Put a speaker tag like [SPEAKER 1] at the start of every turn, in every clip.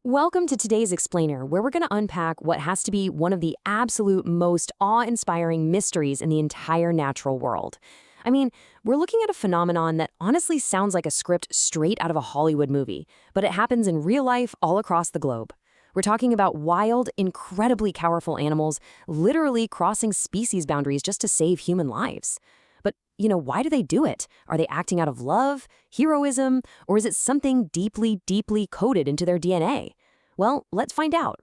[SPEAKER 1] Welcome to today's Explainer, where we're going to unpack what has to be one of the absolute most awe-inspiring mysteries in the entire natural world. I mean, we're looking at a phenomenon that honestly sounds like a script straight out of a Hollywood movie, but it happens in real life all across the globe. We're talking about wild, incredibly powerful animals literally crossing species boundaries just to save human lives. But, why do they do it? Are they acting out of love, heroism, or is it something deeply, deeply coded into their DNA? Well, let's find out.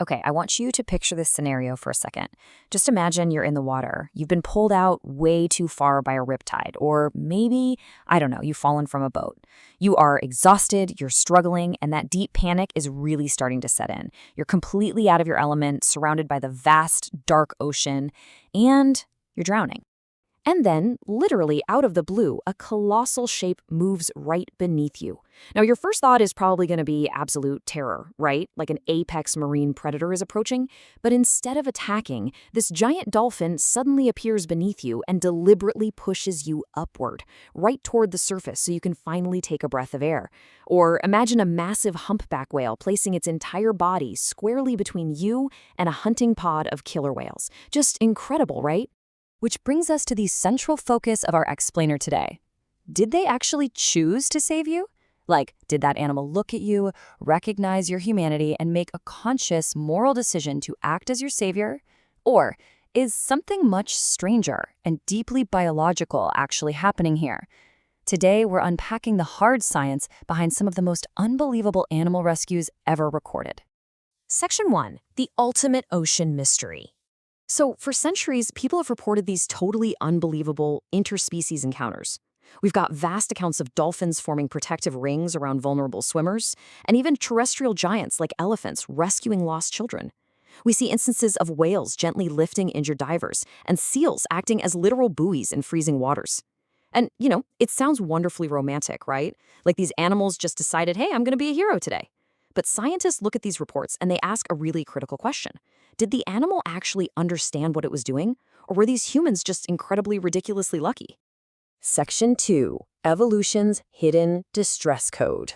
[SPEAKER 2] Okay, I want you to picture this scenario for a second. Just imagine you're in the water. You've been pulled out way too far by a riptide, or maybe, I don't know, you've fallen from a boat. You are exhausted, you're struggling, and that deep panic is really starting to set in. You're completely out of your element, surrounded by the vast, dark ocean, and you're drowning. And then, literally out of the blue, a colossal shape moves right beneath you. Now, your first thought is probably going to be absolute terror, right? Like an apex marine predator is approaching. But instead of attacking, this giant dolphin suddenly appears beneath you and deliberately pushes you upward, right toward the surface so you can finally take a breath of air. Or imagine a massive humpback whale placing its entire body squarely between you and a hunting pod of killer whales. Just incredible, right? Which brings us to the central focus of our explainer today. Did they actually choose to save you? Like, did that animal look at you, recognize your humanity, and make a conscious moral decision to act as your savior? Or is something much stranger and deeply biological actually happening here? Today, we're unpacking the hard science behind some of the most unbelievable animal rescues ever recorded. Section 1. The ultimate ocean mystery. So, for centuries, people have reported these totally unbelievable interspecies encounters. We've got vast accounts of dolphins forming protective rings around vulnerable swimmers, and even terrestrial giants like elephants rescuing lost children. We see instances of whales gently lifting injured divers, and seals acting as literal buoys in freezing waters. And, it sounds wonderfully romantic, right? Like these animals just decided, hey, I'm going to be a hero today. But scientists look at these reports and they ask a really critical question. Did the animal actually understand what it was doing? Or were these humans just incredibly ridiculously lucky? Section 2. Evolution's Hidden Distress Code.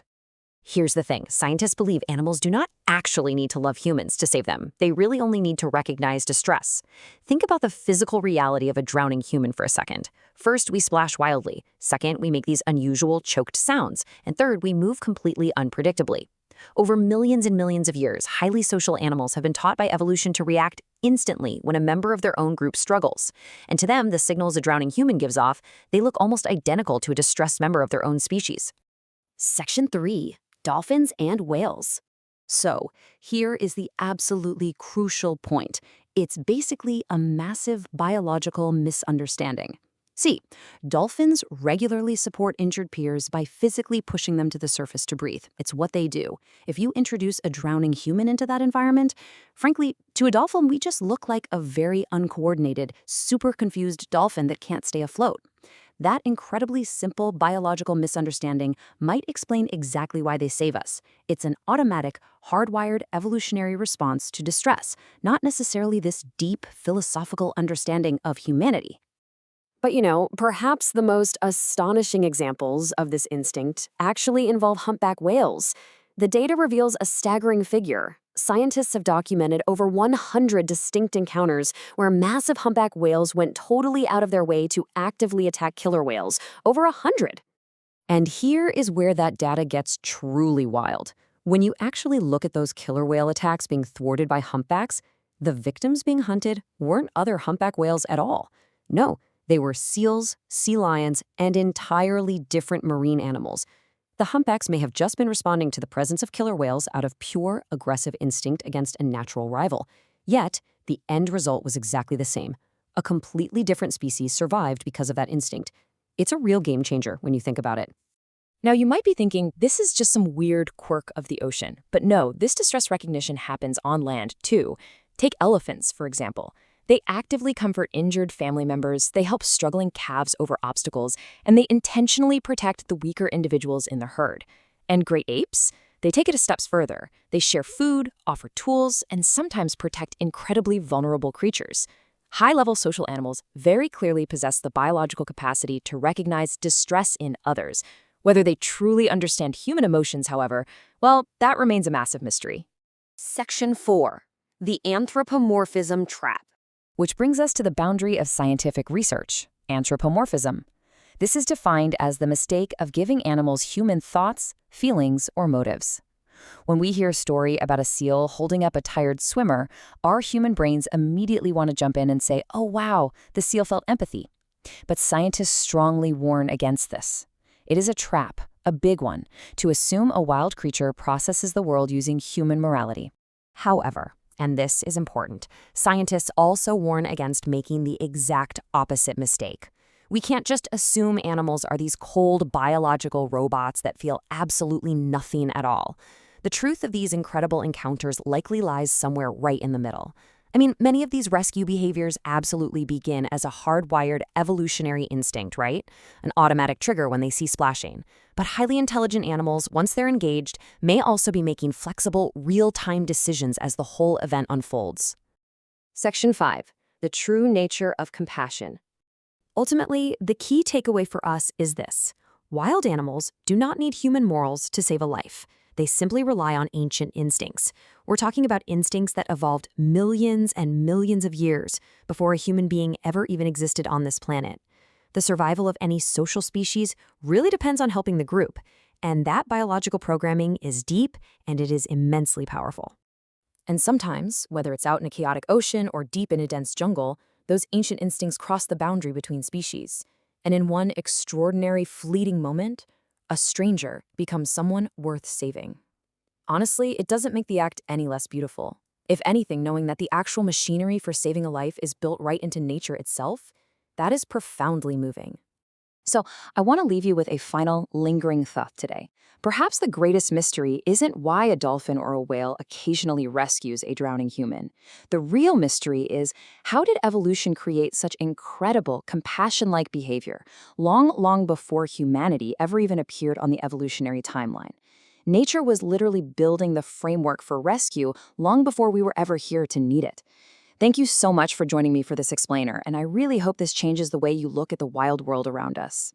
[SPEAKER 2] Here's the thing. Scientists believe animals do not actually need to love humans to save them. They really only need to recognize distress. Think about the physical reality of a drowning human for a second. First, we splash wildly. Second, we make these unusual choked sounds. And third, we move completely unpredictably. Over millions and millions of years, highly social animals have been taught by evolution to react instantly when a member of their own group struggles. And to them, the signals a drowning human gives off, they look almost identical to a distressed member of their own species. Section 3. Dolphins and whales. So, here is the absolutely crucial point. It's basically a massive biological misunderstanding. See, dolphins regularly support injured peers by physically pushing them to the surface to breathe. It's what they do. If you introduce a drowning human into that environment, frankly, to a dolphin, we just look like a very uncoordinated, super confused dolphin that can't stay afloat. That incredibly simple biological misunderstanding might explain exactly why they save us. It's an automatic, hardwired evolutionary response to distress, not necessarily this deep philosophical understanding of humanity. But perhaps the most astonishing examples of this instinct actually involve humpback whales. The data reveals a staggering figure. Scientists have documented over 100 distinct encounters where massive humpback whales went totally out of their way to actively attack killer whales, over 100. And here is where that data gets truly wild. When you actually look at those killer whale attacks being thwarted by humpbacks, the victims being hunted weren't other humpback whales at all. No. They were seals, sea lions, and entirely different marine animals. The humpbacks may have just been responding to the presence of killer whales out of pure aggressive instinct against a natural rival. Yet, the end result was exactly the same. A completely different species survived because of that instinct. It's a real game changer when you think about it. Now, you might be thinking, this is just some weird quirk of the ocean. But no, this distress recognition happens on land, too. Take elephants, for example. They actively comfort injured family members, they help struggling calves over obstacles, and they intentionally protect the weaker individuals in the herd. And great apes? They take it a step further. They share food, offer tools, and sometimes protect incredibly vulnerable creatures. High-level social animals very clearly possess the biological capacity to recognize distress in others. Whether they truly understand human emotions, however, Well, that remains a massive mystery.
[SPEAKER 1] Section 4. The anthropomorphism trap.
[SPEAKER 2] Which brings us to the boundary of scientific research, anthropomorphism. This is defined as the mistake of giving animals human thoughts, feelings, or motives. When we hear a story about a seal holding up a tired swimmer, our human brains immediately want to jump in and say, oh wow, the seal felt empathy. But scientists strongly warn against this. It is a trap, a big one, to assume a wild creature processes the world using human morality.
[SPEAKER 1] However, and this is important, scientists also warn against making the exact opposite mistake. We can't just assume animals are these cold biological robots that feel absolutely nothing at all. The truth of these incredible encounters likely lies somewhere right in the middle. I mean, many of these rescue behaviors absolutely begin as a hardwired evolutionary instinct, right? An automatic trigger when they see splashing. But highly intelligent animals, once they're engaged, may also be making flexible, real-time decisions as the whole event unfolds. Section 5. The true nature of compassion. Ultimately, the key takeaway for us is this. Wild animals do not need human morals to save a life. They simply rely on ancient instincts. We're talking about instincts that evolved millions and millions of years before a human being ever even existed on this planet. The survival of any social species really depends on helping the group, and that biological programming is deep and it is immensely powerful. And sometimes, whether it's out in a chaotic ocean or deep in a dense jungle, those ancient instincts cross the boundary between species. And in one extraordinary, fleeting moment, a stranger becomes someone worth saving. Honestly, it doesn't make the act any less beautiful. If anything, knowing that the actual machinery for saving a life is built right into nature itself, that is profoundly moving. So, I want to leave you with a final, lingering thought today. Perhaps the greatest mystery isn't why a dolphin or a whale occasionally rescues a drowning human. The real mystery is, how did evolution create such incredible, compassion-like behavior, long before humanity ever even appeared on the evolutionary timeline? Nature was literally building the framework for rescue long before we were ever here to need it. Thank you so much for joining me for this explainer, and I really hope this changes the way you look at the wild world around us.